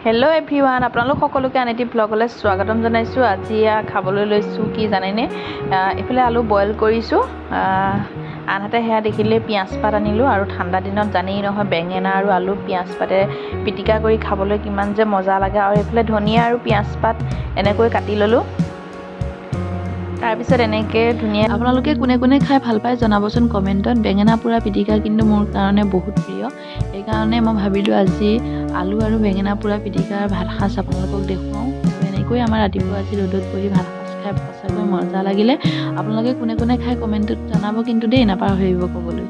Hello' everyone, আপোনালোক সকলোকে আন এটি ব্লগলৈ স্বাগতম জনাইছোঁ। আজি খাবলৈ লৈছোঁ কি জানেনে, এইফালে আলু বইল কৰিছোঁ, আনহাতে সেয়া দেখিলে পিঁয়াজ পাত আনিলোঁ। আৰু ঠাণ্ডা দিনত জানেই নহয়, বেঙেনা আৰু আলু পিঁয়াজ পাতে পিটিকা কৰি খাবলৈ কিমান যে মজা লাগে। আৰু এইফালে ধনিয়া আৰু পিঁয়াজ পাত এনেকৈ কাটি ল'লোঁ। তাৰপিছত এনেকৈ ধুনীয়া, আপোনালোকে কোনে কোনে খাই ভাল পায় জনাবচোন কমেণ্টত। বেঙেনা পোৰা পিটিকা কিন্তু মোৰ কাৰণে বহুত প্ৰিয়, সেইকাৰণে মই ভাবিলোঁ আজি আলু আৰু বেঙেনা পোৰা পিটিকাৰ ভাত সাজ আপোনালোকক দেখুৱাওঁ। এনেকৈ আমাৰ ৰাতিপুৱা আজি ৰ'দত বহি ভাত সাজ খাই সঁচাকৈ মজা লাগিলে। আপোনালোকে কোনে কোনে খাই কমেণ্টত জনাব কিন্তু দেই, নাপাহৰিব ক'বলৈ।